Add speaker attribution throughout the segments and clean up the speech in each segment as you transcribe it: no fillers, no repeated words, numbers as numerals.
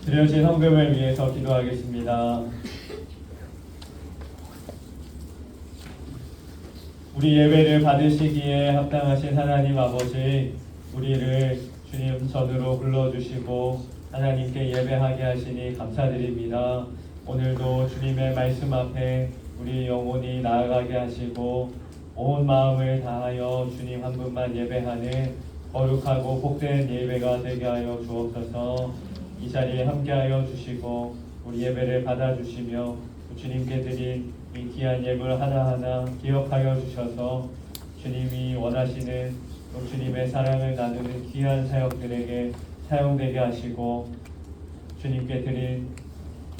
Speaker 1: 드려진 헌금을 위해서 기도하겠습니다. 우리 예배를 받으시기에 합당하신 하나님 아버지, 우리를 주님 전으로 불러주시고 하나님께 예배하게 하시니 감사드립니다. 오늘도 주님의 말씀 앞에 우리 영혼이 나아가게 하시고 온 마음을 다하여 주님 한 분만 예배하는 거룩하고 복된 예배가 되게 하여 주옵소서. 이 자리에 함께하여 주시고 우리 예배를 받아주시며 주님께 드린 이 귀한 예물 하나하나 기억하여 주셔서 주님이 원하시는 또 주님의 사랑을 나누는 귀한 사역들에게 사용되게 하시고 주님께 드린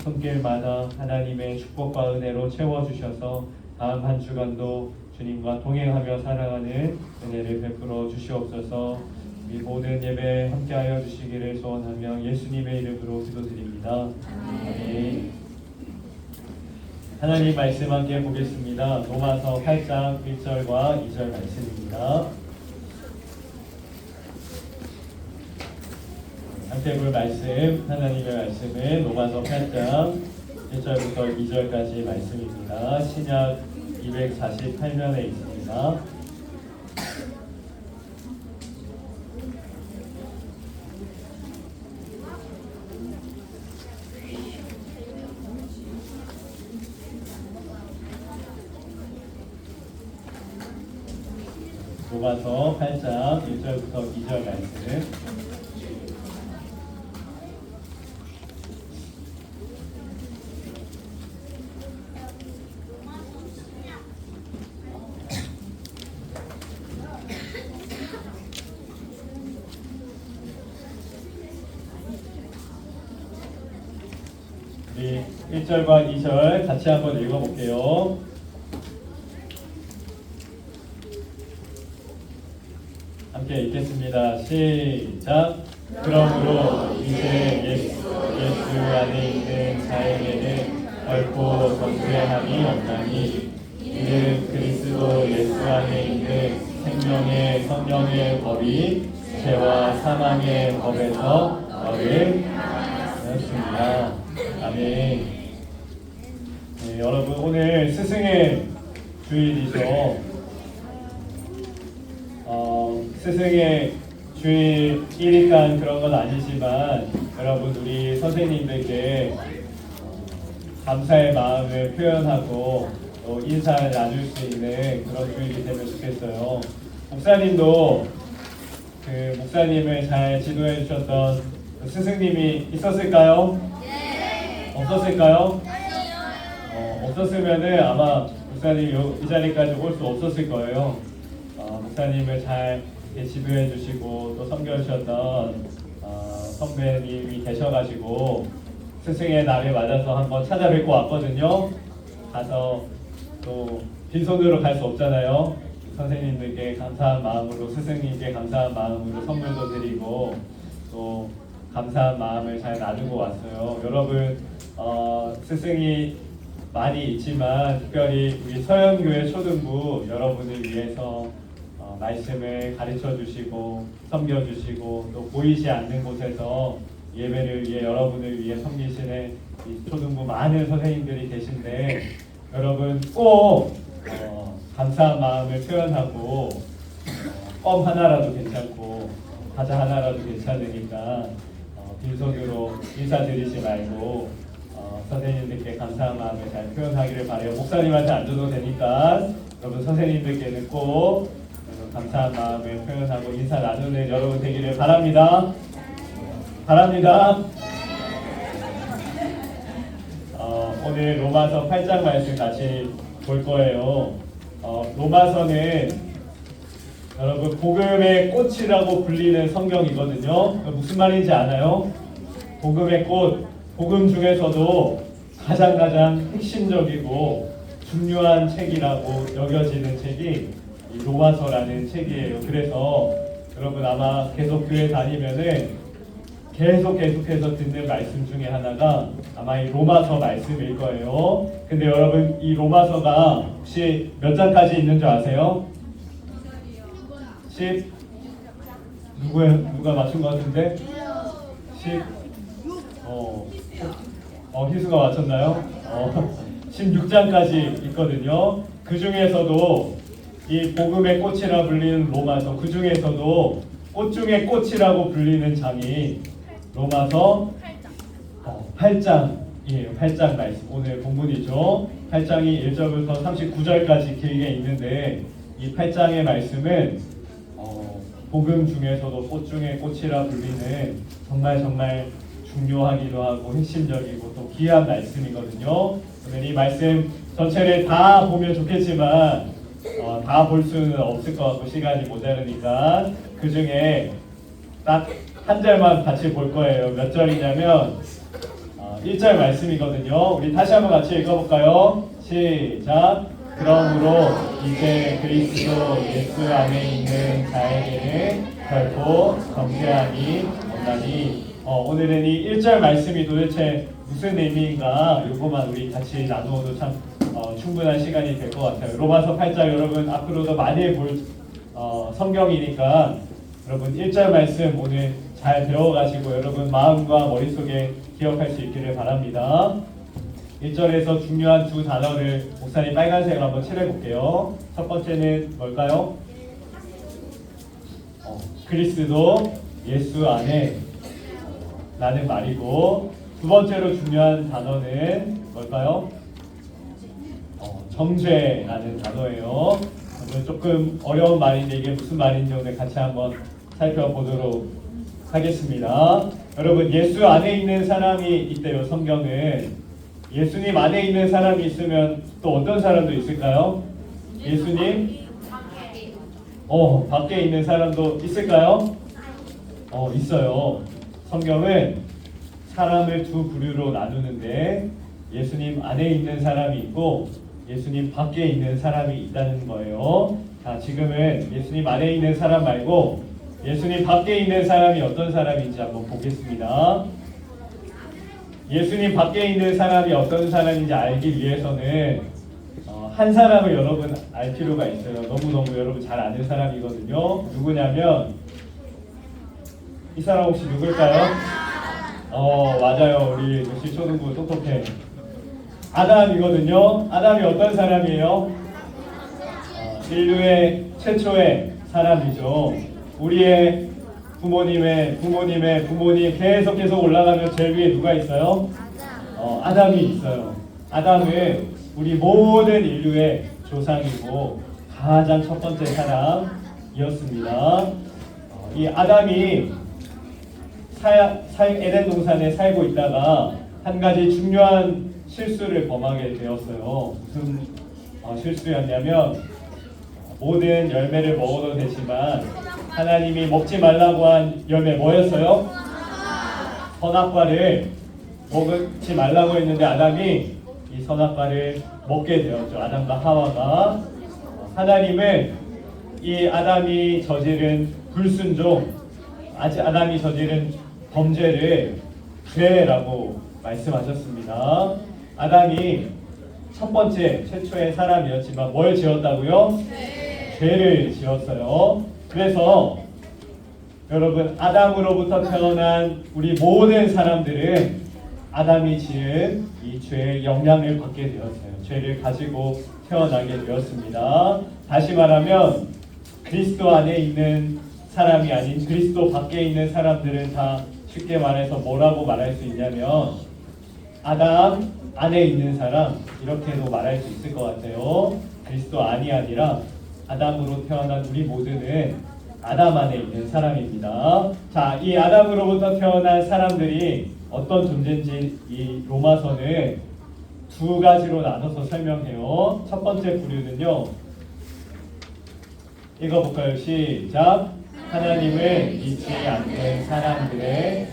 Speaker 1: 손길마다 하나님의 축복과 은혜로 채워주셔서 다음 한 주간도 주님과 동행하며 살아가는 은혜를 베풀어 주시옵소서. 이 모든 예배에 함께하여 주시기를 소원하며 예수님의 이름으로 기도드립니다. 아멘. 하나님 말씀 함께 보겠습니다. 로마서 8장 1절과 2절 말씀입니다. 함께 볼 말씀, 하나님의 말씀은 로마서 8장 1절부터 2절까지 말씀입니다. 신약 248면에 있습니다. 로마서 8장 1절부터 2절 말씀. 우리 1절과 2절 같이 한번 읽어볼게요. 함께 읽겠습니다. 시작. 그러므로 이제 예수 안에 있는 자에게는 결코 정죄함이 없나니 이는 그리스도 예수 안에 있는 생명의 성령의 법이 죄와 사망의 법에서 너를 하였습니다. 아멘. 네, 여러분 오늘 스승의 주일이죠. 스승의 주일이니까 그런 건 아니지만 여러분 우리 선생님들께 감사의 마음을 표현하고 또 인사를 나눌 수 있는 그런 주일이 되면 좋겠어요. 목사님도 그 목사님을 잘 지도해 주셨던 그 스승님이 있었을까요? 네. 없었을까요? 없었으면은 아마 목사님 이 자리까지 올 수 없었을 거예요. 목사님을 잘 지도해 주시고 또 섬겨주셨던 선배님이 계셔가지고 스승의 날에 맞아서 한번 찾아뵙고 왔거든요. 가서 또 빈손으로 갈 수 없잖아요. 선생님들께 감사한 마음으로, 스승님께 감사한 마음으로 선물도 드리고 또 감사한 마음을 잘 나누고 왔어요. 여러분 스승이 많이 있지만 특별히 우리 서현교회 초등부 여러분을 위해서 말씀을 가르쳐 주시고 섬겨 주시고 또 보이지 않는 곳에서 예배를 위해 여러분을 위해 섬기시는 이 초등부 많은 선생님들이 계신데 여러분 꼭 감사한 마음을 표현하고 껌 하나라도 괜찮고 과자 하나라도 괜찮으니까 빈손으로 인사드리지 말고 선생님들께 감사한 마음을 잘 표현하기를 바라요. 목사님한테 안 줘도 되니까 여러분 선생님들께는 꼭 감사한 마음을 표현하고 인사 나누는 여러분 되기를 바랍니다. 바랍니다. 오늘 로마서 8장 말씀 다시 볼 거예요. 로마서는 여러분 복음의 꽃이라고 불리는 성경이거든요. 무슨 말인지 아나요? 복음의 꽃, 복음 중에서도 가장 핵심적이고 중요한 책이라고 여겨지는 책이 이 로마서라는 책이에요. 그래서 여러분 아마 계속 교회 다니면은 계속해서 듣는 말씀 중에 하나가 아마 이 로마서 말씀일 거예요. 근데 여러분 이 로마서가 혹시 몇 장까지 있는 줄 아세요? 10? 누가 맞춘 것 같은데? 10? 어, 희수가 맞췄나요? 16장까지 있거든요. 그 중에서도 이 복음의 꽃이라 불리는 로마서, 그 중에서도 꽃 중에 꽃이라고 불리는 장이 로마서 8장이에요. 8장 말씀. 오늘 본문이죠. 8장이 1절부터 39절까지 길게 있는데 이 8장의 말씀은 복음 중에서도 꽃 중에 꽃이라 불리는 정말 중요하기도 하고 핵심적이고 또 귀한 말씀이거든요. 오늘 이 말씀 전체를 다 보면 좋겠지만 다 볼 수는 없을 것 같고 시간이 모자르니까 그 중에 딱 한 절만 같이 볼 거예요. 몇 절이냐면 1절 말씀이거든요. 우리 다시 한번 같이 읽어볼까요? 시작. 그러므로 이제 그리스도 예수 안에 있는 자에게는 결코 정죄함이 없나니. 오늘은 이 1절 말씀이 도대체 무슨 의미인가 요거만 우리 같이 나누어도 참 충분한 시간이 될 것 같아요. 로마서 8장 여러분 앞으로도 많이 볼 성경이니까 여러분 1절 말씀 오늘 잘 배워가시고 여러분 마음과 머릿속에 기억할 수 있기를 바랍니다. 1절에서 중요한 두 단어를 목사님 빨간색으로 한번 칠해볼게요. 첫 번째는 뭘까요? 그리스도 예수 안에 라는 말이고 두 번째로 중요한 단어는 뭘까요? 정죄라는 단어예요. 오늘 조금 어려운 말인데 이게 무슨 말인지 오늘 같이 한번 살펴보도록 하겠습니다. 여러분 예수 안에 있는 사람이 있대요. 성경은 예수님 안에 있는 사람이 있으면 또 어떤 사람도 있을까요? 예수님 밖에 있는 사람도 있을까요? 있어요. 성경은 사람을 두 부류로 나누는데 예수님 안에 있는 사람이 있고 예수님 밖에 있는 사람이 있다는 거예요. 자, 지금은 예수님 안에 있는 사람 말고 예수님 밖에 있는 사람이 어떤 사람인지 한번 보겠습니다. 예수님 밖에 있는 사람이 어떤 사람인지 알기 위해서는 한 사람을 여러분 알 필요가 있어요. 너무너무 여러분 잘 아는 사람이거든요. 누구냐면 이 사람 혹시 누굴까요? 맞아요. 우리 역시 초등부 똑똑해. 아담이거든요. 아담이 어떤 사람이에요? 인류의 최초의 사람이죠. 우리의 부모님 계속 올라가면 제일 위에 누가 있어요? 아담이 있어요. 아담은 우리 모든 인류의 조상이고 가장 첫 번째 사람이었습니다. 이 아담이 에덴 동산에 살고 있다가 한 가지 중요한 실수를 범하게 되었어요. 무슨 실수였냐면 모든 열매를 먹어도 되지만 하나님이 먹지 말라고 한 열매 뭐였어요? 선악과를 먹지 말라고 했는데 아담이 이 선악과를 먹게 되었죠. 아담과 하와가. 하나님은 이 아담이 저지른 불순종, 아담이 저지른 범죄를 죄라고 말씀하셨습니다. 아담이 첫 번째 최초의 사람이었지만 뭘 지었다고요? 죄를 지었어요. 그래서 여러분 아담으로부터 태어난 우리 모든 사람들은 아담이 지은 이 죄의 영향을 받게 되었어요. 죄를 가지고 태어나게 되었습니다. 다시 말하면 그리스도 안에 있는 사람이 아닌 그리스도 밖에 있는 사람들은 다 쉽게 말해서 뭐라고 말할 수 있냐면 아담 안에 있는 사람 이렇게도 말할 수 있을 것 같아요. 그리스도 안이 아니라 아담으로 태어난 우리 모두는 아담 안에 있는 사람입니다. 자, 이 아담으로부터 태어난 사람들이 어떤 존재인지 이 로마서는 두 가지로 나눠서 설명해요. 첫 번째 부류는요. 읽어볼까요? 시작. 하나님을 믿지 않는 사람들의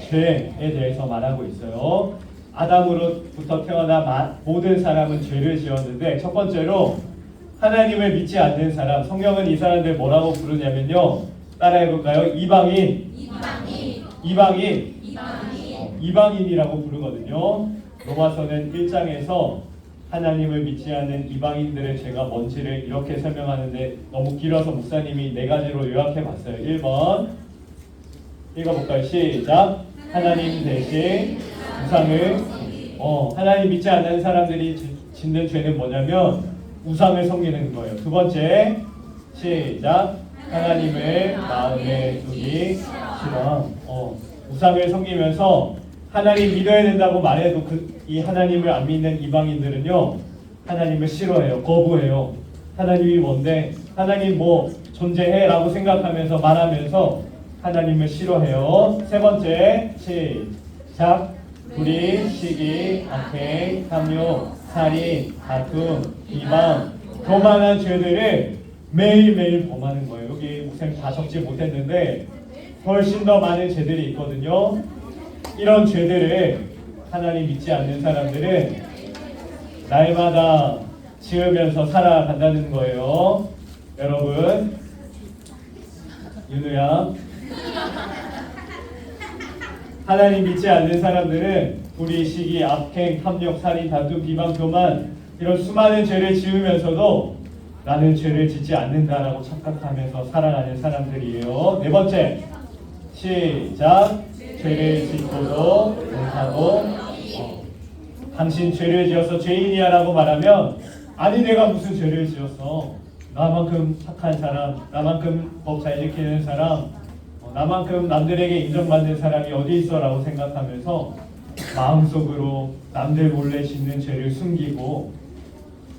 Speaker 1: 죄에 대해서 말하고 있어요. 아담으로부터 태어난 모든 사람은 죄를 지었는데 첫 번째로 하나님을 믿지 않는 사람, 성경은 이 사람들 뭐라고 부르냐면요. 따라해볼까요? 이방인이라고 부르거든요. 로마서는 1장에서 하나님을 믿지 않는 이방인들의 죄가 뭔지를 이렇게 설명하는데 너무 길어서 목사님이 네 가지로 요약해봤어요. 1번 읽어볼까요? 시작. 하나님 대신 우상을 하나님 믿지 않는 사람들이 짓는 죄는 뭐냐면 우상을 섬기는 거예요. 두 번째, 시작. 하나님을 마음에 두기 싫어. 우상을 섬기면서 하나님 믿어야 된다고 말해도 이 하나님을 안 믿는 이방인들은요, 하나님을 싫어해요. 거부해요. 하나님이 뭔데? 하나님 뭐 존재해라고 생각하면서 말하면서 하나님을 싫어해요. 세 번째, 시작. 불의, 시기, 악행, 탐욕, 살인, 다툼, 비방, 교만한 죄들을 매일매일 범하는 거예요. 여기 목사님 다 적지 못했는데 훨씬 더 많은 죄들이 있거든요. 이런 죄들을 하나님 믿지 않는 사람들은 날마다 지으면서 살아간다는 거예요. 여러분, 윤우야, 하나님 믿지 않는 사람들은 불의, 시기, 악행, 탐욕, 살인, 다툼, 비방, 교만 이런 수많은 죄를 지으면서도 나는 죄를 짓지 않는다라고 착각하면서 살아가는 사람들이에요. 네 번째, 시작. 죄를 짓고도 못하고 당신 죄를 지어서 죄인이야 라고 말하면 아니 내가 무슨 죄를 지었어. 나만큼 착한 사람, 나만큼 법 잘 지키는 사람, 나만큼 남들에게 인정받는 사람이 어디 있어 라고 생각하면서 마음속으로 남들 몰래 짓는 죄를 숨기고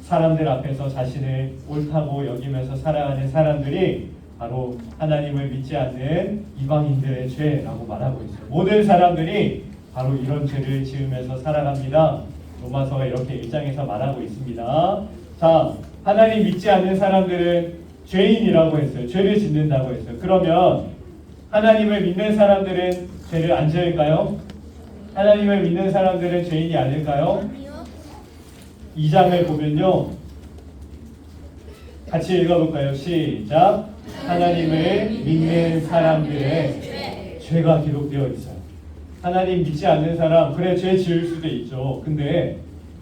Speaker 1: 사람들 앞에서 자신을 옳다고 여기면서 살아가는 사람들이 바로 하나님을 믿지 않는 이방인들의 죄라고 말하고 있어요. 모든 사람들이 바로 이런 죄를 지으면서 살아갑니다. 로마서가 이렇게 1장에서 말하고 있습니다. 자, 하나님 믿지 않는 사람들은 죄인이라고 했어요. 죄를 짓는다고 했어요. 그러면 하나님을 믿는 사람들은 죄를 안 지을까요? 하나님을 믿는 사람들은 죄인이 아닐까요? 2장을 보면요. 같이 읽어볼까요? 시작. 하나님을 믿는 사람들의 죄가 기록되어 있어요. 하나님 믿지 않는 사람, 그래 죄 지을 수도 있죠. 근데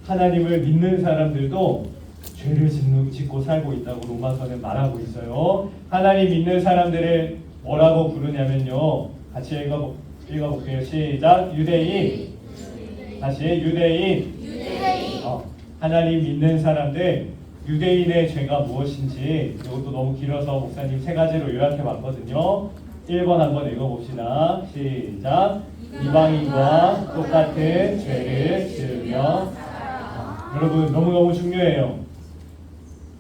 Speaker 1: 하나님을 믿는 사람들도 죄를 짓고 살고 있다고 로마서는 말하고 있어요. 하나님 믿는 사람들을 뭐라고 부르냐면요. 같이 읽어볼게요. 시작. 유대인. 다시 유대인. 하나님 믿는 사람들, 유대인의 죄가 무엇인지 이것도 너무 길어서 목사님 세 가지로 요약해 봤거든요. 1번 한번 읽어봅시다. 시작. 이방인과 똑같은 죄를 지으며 여러분 너무너무 중요해요.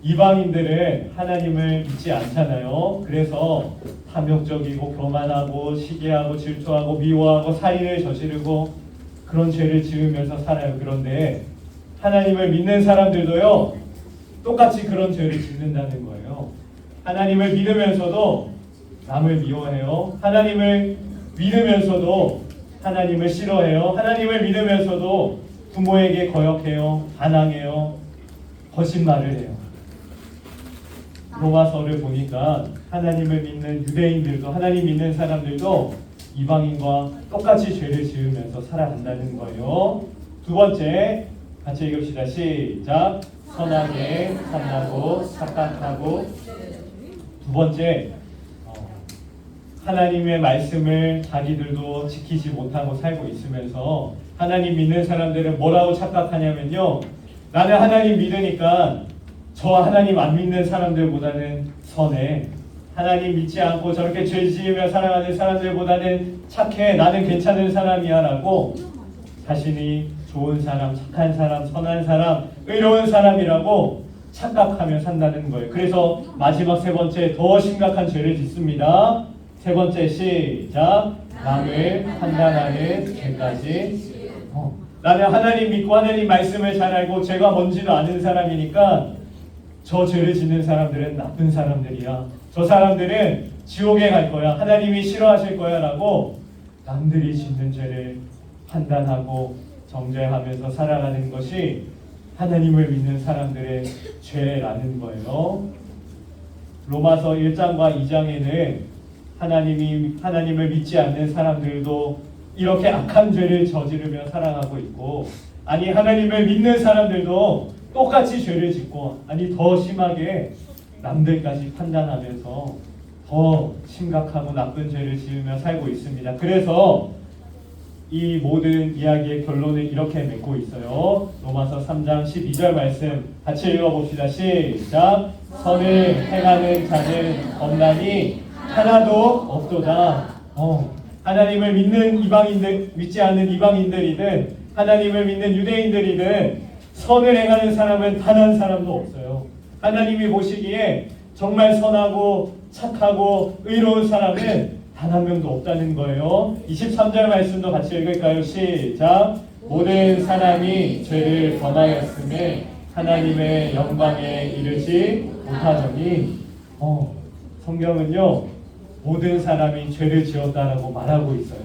Speaker 1: 이방인들은 하나님을 믿지 않잖아요. 그래서 탐욕적이고 교만하고 시기하고 질투하고 미워하고 살인을 저지르고 그런 죄를 지으면서 살아요. 그런데 하나님을 믿는 사람들도요, 똑같이 그런 죄를 짓는다는 거예요. 하나님을 믿으면서도 남을 미워해요. 하나님을 믿으면서도 하나님을 싫어해요. 하나님을 믿으면서도 부모에게 거역해요. 반항해요. 거짓말을 해요. 로마서를 보니까 하나님을 믿는 유대인들도 하나님 믿는 사람들도 이방인과 똑같이 죄를 지으면서 살아간다는 거예요. 두 번째, 같이 읽읍시다. 시작. 선하게 산다고 착각하고. 두 번째, 하나님의 말씀을 자기들도 지키지 못하고 살고 있으면서 하나님 믿는 사람들은 뭐라고 착각하냐면요, 나는 하나님 믿으니까 저 하나님 안 믿는 사람들보다는 선해. 하나님 믿지 않고 저렇게 죄 지으며 살아가는 사람들보다는 착해. 나는 괜찮은 사람이야 라고 자신이 좋은 사람, 착한 사람, 선한 사람, 의로운 사람이라고 착각하며 산다는 거예요. 그래서 마지막 세 번째, 더 심각한 죄를 짓습니다. 세 번째, 시작. 남을 판단하는 죄까지. 나는 하나님 믿고 하나님 말씀을 잘 알고 죄가 뭔지도 아는 사람이니까 저 죄를 짓는 사람들은 나쁜 사람들이야. 저 사람들은 지옥에 갈 거야. 하나님이 싫어하실 거야 라고 남들이 짓는 죄를 판단하고 정죄하면서 살아가는 것이 하나님을 믿는 사람들의 죄라는 거예요. 로마서 1장과 2장에는 하나님을 믿지 않는 사람들도 이렇게 악한 죄를 저지르며 살아가고 있고, 아니 하나님을 믿는 사람들도 똑같이 죄를 짓고, 아니 더 심하게 남들까지 판단하면서 더 심각하고 나쁜 죄를 지으며 살고 있습니다. 그래서 이 모든 이야기의 결론을 이렇게 맺고 있어요. 로마서 3장 12절 말씀 같이 읽어봅시다. 시작. 선을 행하는 자는 없나니 하나도 없도다. 하나님을 믿는 이방인들, 믿지 않는 이방인들이든 하나님을 믿는 유대인들이든 선을 행하는 사람은 단 한 사람도 없어요. 하나님이 보시기에 정말 선하고 착하고 의로운 사람은 단 한 명도 없다는 거예요. 23절 말씀도 같이 읽을까요? 시작. 모든 사람이 죄를 범하였음에 하나님의 영광에 이르지 못하더니 성경은요 모든 사람이 죄를 지었다라고 말하고 있어요.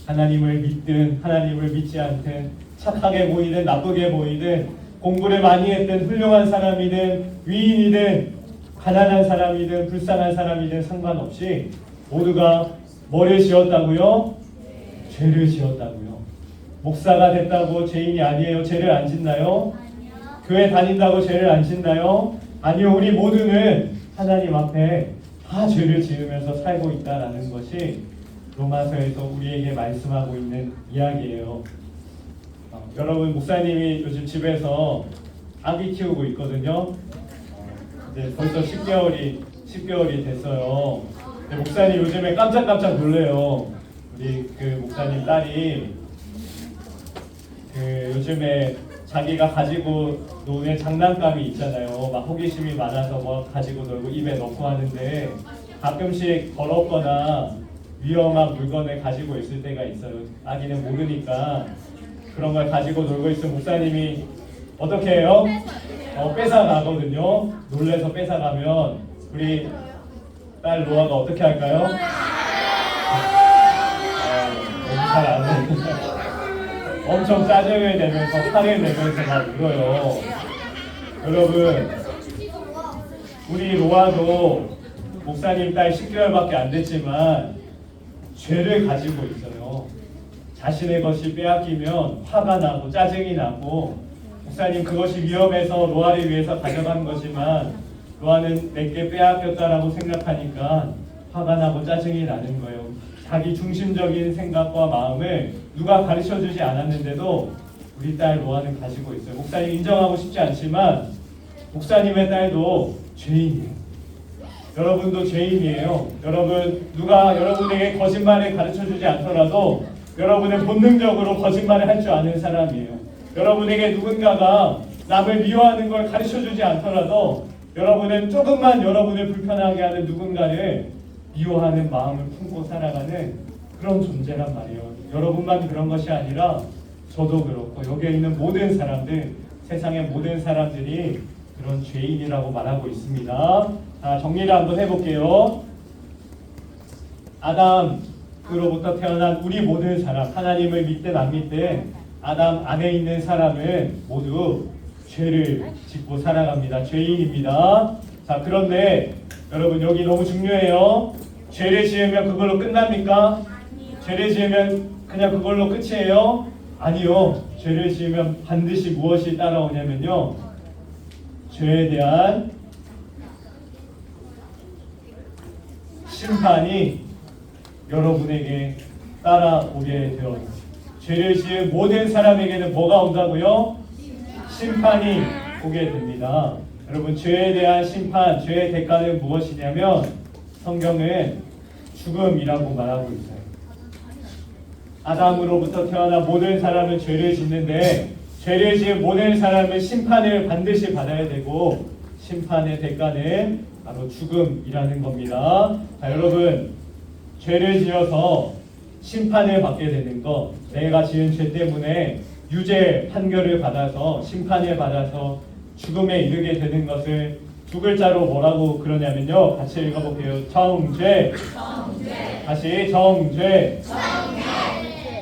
Speaker 1: 하나님을 믿든 하나님을 믿지 않든 착하게 보이든 나쁘게 보이든 공부를 많이 했든 훌륭한 사람이든 위인이든 가난한 사람이든 불쌍한 사람이든 상관없이 모두가 뭐를 지었다고요? 죄를 지었다고요. 목사가 됐다고 죄인이 아니에요. 죄를 안 짓나요? 교회 다닌다고 죄를 안 짓나요? 아니요. 우리 모두는 하나님 앞에 다 죄를 지으면서 살고 있다라는 것이 로마서에서 우리에게 말씀하고 있는 이야기예요. 여러분 목사님이 요즘 집에서 아기 키우고 있거든요. 이제 벌써 10개월이 됐어요. 목사님 요즘에 깜짝깜짝 놀래요. 우리 그 목사님 딸이 그 요즘에 자기가 가지고 노는 장난감이 있잖아요. 막 호기심이 많아서 뭐 가지고 놀고 입에 넣고 하는데 가끔씩 더럽거나 위험한 물건을 가지고 있을 때가 있어요. 아기는 모르니까 그런 걸 가지고 놀고 있으면 목사님이 어떻게 해요? 뺏어가거든요. 놀래서 뺏어가면 우리 딸 로아가 어떻게 할까요? 잘 안 해. 엄청 짜증을 내면서 화를 내면서 막 울어요. 여러분 우리 로아도 목사님 딸 10개월밖에 안 됐지만 죄를 가지고 있어요. 자신의 것이 빼앗기면 화가 나고 짜증이 나고 목사님 그것이 위험해서 로아를 위해서 가져간 거지만 로아는 내게 빼앗겼다라고 생각하니까 화가 나고 짜증이 나는 거예요. 자기 중심적인 생각과 마음을 누가 가르쳐주지 않았는데도 우리 딸 로아는 가지고 있어요. 목사님 인정하고 싶지 않지만 목사님의 딸도 죄인이에요. 여러분도 죄인이에요. 여러분 누가 여러분에게 거짓말을 가르쳐주지 않더라도 여러분은 본능적으로 거짓말을 할 줄 아는 사람이에요. 여러분에게 누군가가 남을 미워하는 걸 가르쳐주지 않더라도 여러분은 조금만 여러분을 불편하게 하는 누군가를 미워하는 마음을 품고 살아가는 그런 존재란 말이에요. 여러분만 그런 것이 아니라 저도 그렇고 여기에 있는 모든 사람들, 세상의 모든 사람들이 그런 죄인이라고 말하고 있습니다. 자, 정리를 한번 해볼게요. 아담으로부터 태어난 우리 모든 사람, 하나님을 믿든 안 믿든 아담 안에 있는 사람은 모두 죄를 짓고 살아갑니다. 죄인입니다. 자, 그런데 여러분 여기 너무 중요해요. 죄를 지으면 그걸로 끝납니까? 죄를 지으면 그냥 그걸로 끝이에요? 아니요. 죄를 지으면 반드시 무엇이 따라오냐면요. 죄에 대한 심판이 여러분에게 따라오게 되어요. 죄를 지은 모든 사람에게는 뭐가 온다고요? 심판이 오게 됩니다. 여러분 죄에 대한 심판, 죄의 대가는 무엇이냐면 성경은 죽음이라고 말하고 있어요. 아담으로부터 태어난 모든 사람은 죄를 짓는데 죄를 지은 모든 사람은 심판을 반드시 받아야 되고 심판의 대가는 바로 죽음이라는 겁니다. 자, 여러분 죄를 지어서 심판을 받게 되는 것, 내가 지은 죄 때문에 유죄 판결을 받아서 심판을 받아서 죽음에 이르게 되는 것을 두 글자로 뭐라고 그러냐면요. 같이 읽어볼게요. 정죄. 다시 정죄.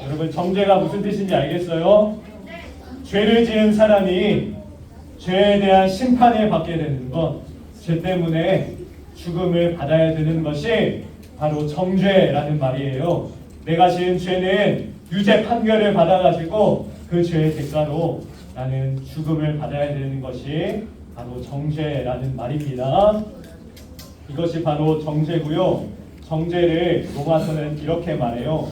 Speaker 1: 여러분 정죄가 무슨 뜻인지 알겠어요? 죄를 지은 사람이 죄에 대한 심판을 받게 되는 것, 죄 때문에 죽음을 받아야 되는 것이 바로 정죄라는 말이에요. 내가 지은 죄는 유죄 판결을 받아가지고 그 죄의 대가로 나는 죽음을 받아야 되는 것이 바로 정죄라는 말입니다. 이것이 바로 정죄고요. 정죄를 로마서는 이렇게 말해요.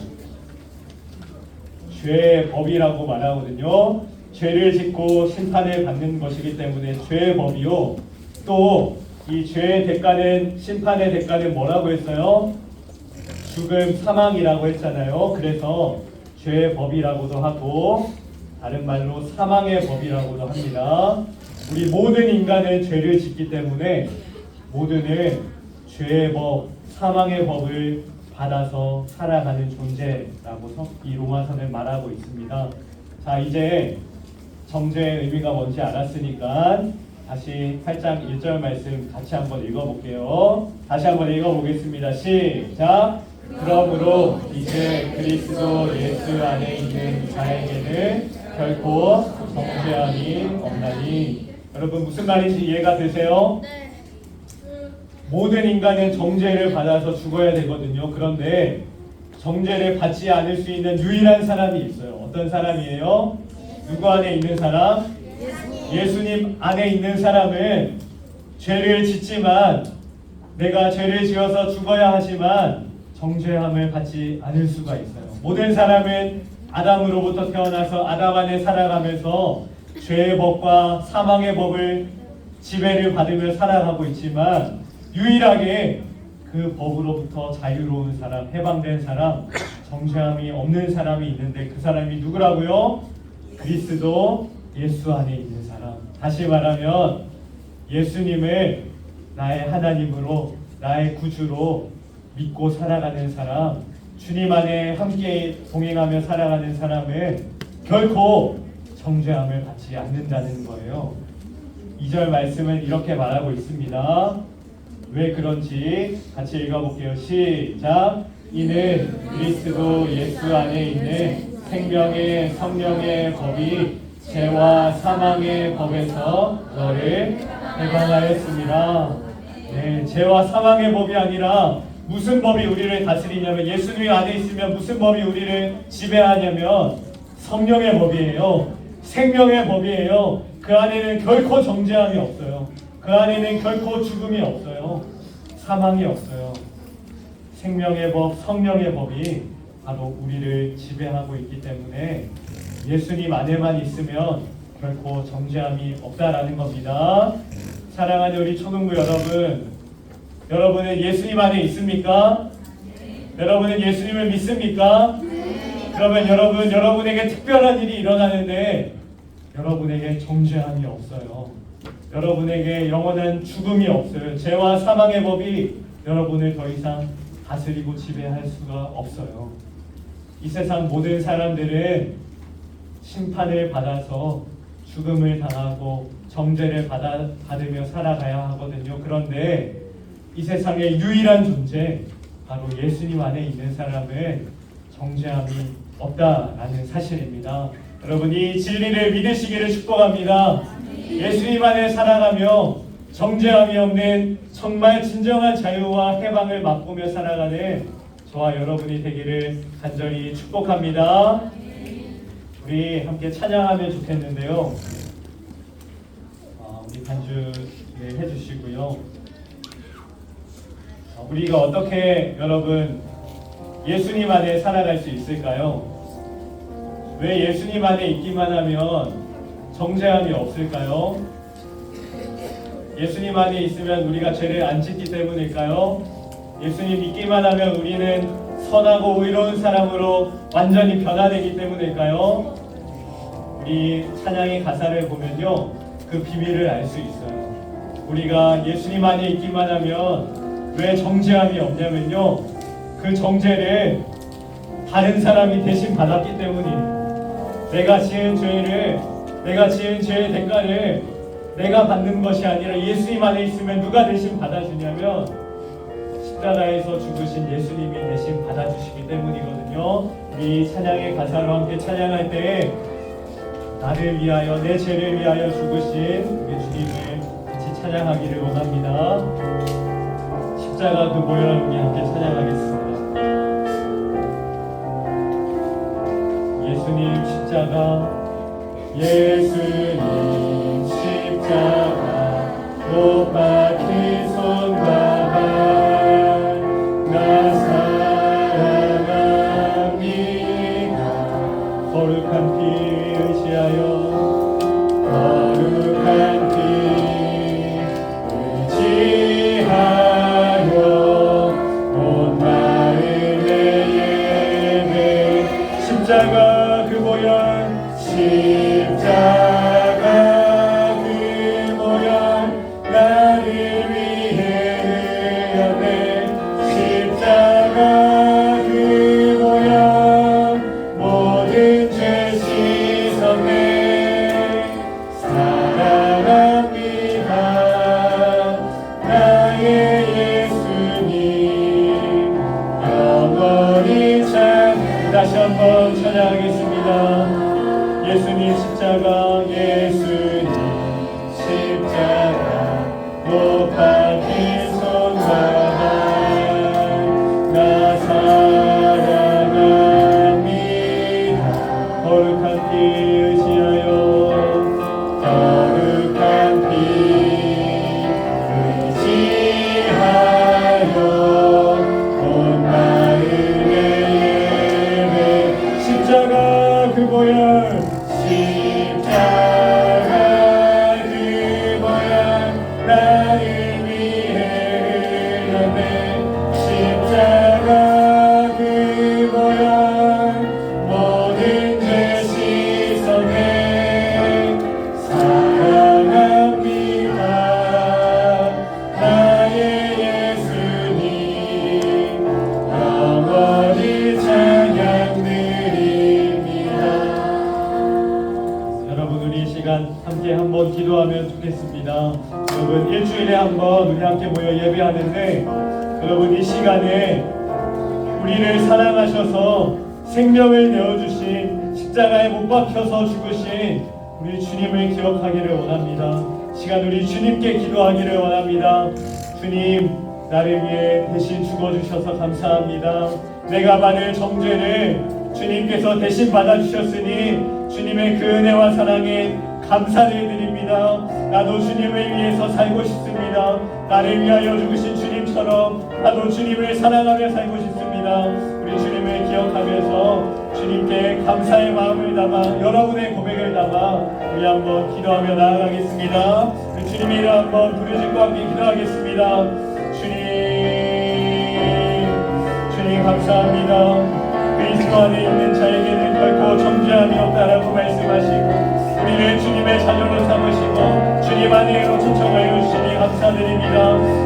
Speaker 1: 죄의 법이라고 말하거든요. 죄를 짓고 심판을 받는 것이기 때문에 죄의 법이요. 또 이 죄의 대가는, 심판의 대가는 뭐라고 했어요? 죽음, 사망이라고 했잖아요. 그래서 죄의 법이라고도 하고 다른 말로 사망의 법이라고도 합니다. 우리 모든 인간은 죄를 짓기 때문에 모두는 죄의 법, 사망의 법을 받아서 살아가는 존재라고 이 로마서는 말하고 있습니다. 자, 이제 정죄의 의미가 뭔지 알았으니까 다시 8장 1절 말씀 같이 한번 읽어볼게요. 다시 한번 읽어보겠습니다. 시작! 그러므로 이제 그리스도 예수 안에 있는 자에게는 결코 정죄함이 없나니. 여러분 무슨 말인지 이해가 되세요?
Speaker 2: 네.
Speaker 1: 모든 인간은 정죄를 받아서 죽어야 되거든요. 그런데 정죄를 받지 않을 수 있는 유일한 사람이 있어요. 어떤 사람이에요? 누구 안에 있는 사람? 예수님 안에 있는 사람은 죄를 짓지만, 내가 죄를 지어서 죽어야 하지만 정죄함을 받지 않을 수가 있어요. 모든 사람은 아담으로부터 태어나서 아담 안에 살아가면서 죄의 법과 사망의 법을 지배를 받으며 살아가고 있지만, 유일하게 그 법으로부터 자유로운 사람, 해방된 사람, 정죄함이 없는 사람이 있는데 그 사람이 누구라고요? 그리스도 예수 안에 있는 사람. 다시 말하면 예수님을 나의 하나님으로, 나의 구주로 믿고 살아가는 사람, 주님 안에 함께 동행하며 살아가는 사람은 결코 정죄함을 받지 않는다는 거예요. 2절 말씀은 이렇게 말하고 있습니다. 왜 그런지 같이 읽어볼게요. 시작! 이는 그리스도 예수 안에 있는 생명의 성령의 법이 죄와 사망의 법에서 너를 해방하였습니다. 네, 죄와 사망의 법이 아니라 무슨 법이 우리를 다스리냐면, 예수님 안에 있으면 무슨 법이 우리를 지배하냐면 성령의 법이에요. 생명의 법이에요. 그 안에는 결코 정죄함이 없어요. 그 안에는 결코 죽음이 없어요. 사망이 없어요. 생명의 법, 성령의 법이 바로 우리를 지배하고 있기 때문에 예수님 안에만 있으면 결코 정죄함이 없다라는 겁니다. 사랑하는 우리 초등부 여러분, 여러분은 예수님 안에 있습니까? 여러분은 예수님을 믿습니까? 그러면 여러분에게 특별한 일이 일어나는데 여러분에게 정죄함이 없어요. 여러분에게 영원한 죽음이 없어요. 죄와 사망의 법이 여러분을 더 이상 다스리고 지배할 수가 없어요. 이 세상 모든 사람들은 심판을 받아서 죽음을 당하고 정죄를 받으며 살아가야 하거든요. 그런데 이 세상의 유일한 존재, 바로 예수님 안에 있는 사람은 정죄함이 없다라는 사실입니다. 여러분, 이 진리를 믿으시기를 축복합니다. 예수님 안에 살아가며 정죄함이 없는 정말 진정한 자유와 해방을 맛보며 살아가는 저와 여러분이 되기를 간절히 축복합니다. 우리 함께 찬양하면 좋겠는데요. 우리 간주 해주시고요. 우리가 어떻게 여러분 예수님 안에 살아갈 수 있을까요? 왜 예수님 안에 있기만 하면 정죄함이 없을까요? 예수님 안에 있으면 우리가 죄를 안 짓기 때문일까요? 예수님 믿기만 하면 우리는 선하고 의로운 사람으로 완전히 변화되기 때문일까요? 우리 찬양의 가사를 보면요, 그 비밀을 알 수 있어요. 우리가 예수님 안에 있기만 하면 왜 정죄함이 없냐면요, 그 정죄를 다른 사람이 대신 받았기 때문이에요. 내가 지은 죄의 대가를 내가 받는 것이 아니라 예수님 안에 있으면 누가 대신 받아주냐면 십자가에서 죽으신 예수님이 대신 받아주시기 때문이거든요. 이 찬양의 가사로 함께 찬양할 때 나를 위하여, 내 죄를 위하여 죽으신 우리 주님을 같이 찬양하기를 원합니다. 십자가 그 보혈을 위해 함께 찬양하겠습니다. 예수님 십자가, 예수님 십자가, 못 박힌 손과 발, 나 사랑합니다. 십자가 그 보혈 십자가 그 보혈 나를 위해 흘렸네 십자가 그 보혈 모든 죄 씻었네 사랑합니다 나의 예수님 영원히 다시 한번 찬양하겠습니다. 예수님 십자가 예수님 십자가 못 박힌 손바닥 나 사랑합니다. 거룩한 피 의지하여 거룩한 피 의지하여 온 마음에 십자가 그 보혈 십자가 그 보혈 나를 위해 흘렸네 십자가 그 보혈 모든 죄 씻었네 사랑합니다 나의 예수님 영원히 찬양 함께 한번 기도하면 좋겠습니다. 여러분 일주일에 한번 우리 함께 모여 예배하는데 여러분 이 시간에 우리를 사랑하셔서 생명을 내어주신 십자가에 못 박혀서 죽으신 우리 주님을 기억하기를 원합니다. 시간 우리 주님께 기도하기를 원합니다. 주님 나를 위해 대신 죽어주셔서 감사합니다. 내가 받을 정죄를 주님께서 대신 받아주셨으니 주님의 그 은혜와 사랑에 감사를 드립니다. 나도 주님을 위해서 살고 싶습니다. 나를 위하여 죽으신 주님처럼 나도 주님을 사랑하며 살고 싶습니다. 우리 주님을 기억하면서 주님께 감사의 마음을 담아 여러분의 고백을 담아 우리 한번 기도하며 나아가겠습니다. 우리 주님의 이름 한번 부르짖고 함께 기도하겠습니다. 주님 감사합니다. 그리스도 안에 있는 자에게는 결코 정죄함이 없다라고 말씀하시고 우리를 주님의 자녀로 삼으시고 주님 안에로 초청하여 주시니 감사드립니다.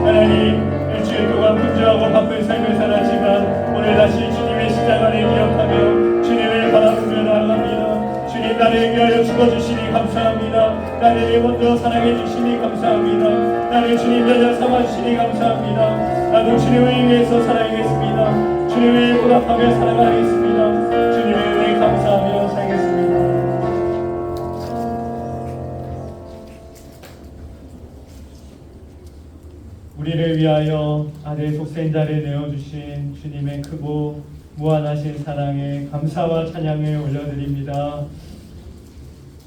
Speaker 1: 하나님 일주일 동안 분주하고 바쁜 삶을 살았지만 오늘 다시 주님의 십자가를 기억하며 주님을 바라보며 나아갑니다. 주님 나를 위하여 죽어주시니 감사합니다. 나를 먼저 사랑해 주시니 감사합니다. 나를 주님 자녀 삼아주시니 감사합니다. 나도 주님을 위해서 살아야겠습니다. 주님을 보답하며 살아가겠습니다. 주님의 은혜 감사하며 살겠습니다. 우리를 위하여 아들 독생자를 내어주신 주님의 크고 무한하신 사랑에 감사와 찬양을 올려드립니다.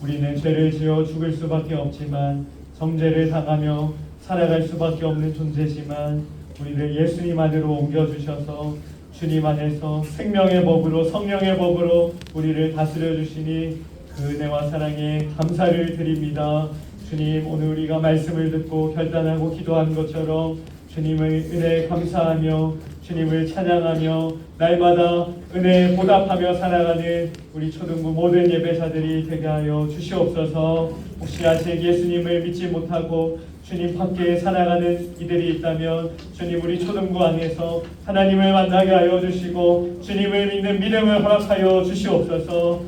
Speaker 1: 우리는 죄를 지어 죽을 수밖에 없지만 정죄를 당하며 살아갈 수밖에 없는 존재지만 우리를 예수님 안으로 옮겨주셔서 주님 안에서 생명의 법으로 성령의 법으로 우리를 다스려 주시니 그 은혜와 사랑에 감사를 드립니다. 주님 오늘 우리가 말씀을 듣고 결단하고 기도한 것처럼 주님의 은혜에 감사하며 주님을 찬양하며 날마다 은혜에 보답하며 살아가는 우리 초등부 모든 예배자들이 되게 하여 주시옵소서. 혹시 아직 예수님을 믿지 못하고 주님 밖에 살아가는 이들이 있다면 주님 우리 초등부 안에서 하나님을 만나게 하여 주시고 주님을 믿는 믿음을 허락하여 주시옵소서.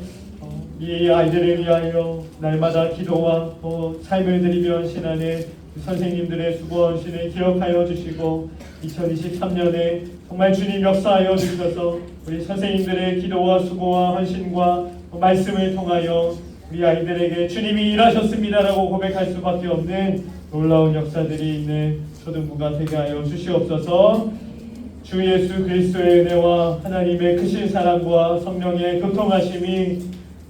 Speaker 1: 이 아이들을 위하여 날마다 기도와 삶을 드리며 헌신하는 선생님들의 수고 헌신을 기억하여 주시고 2023년에 정말 주님 역사하여 주셔서 우리 선생님들의 기도와 수고와 헌신과 말씀을 통하여 우리 아이들에게 주님이 일하셨습니다라고 고백할 수밖에 없는 놀라운 역사들이 있는 초등부가 되게 하여 주시옵소서. 주 예수 그리스도의 은혜와 하나님의 크신 사랑과 성령의 교통하심이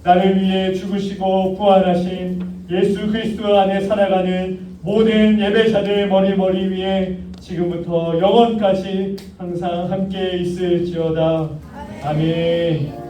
Speaker 1: 나를 위해 죽으시고 부활하신 예수 그리스도 안에 살아가는 모든 예배자들 머리 위에 지금부터 영원까지 항상 함께 있을지어다. 아멘.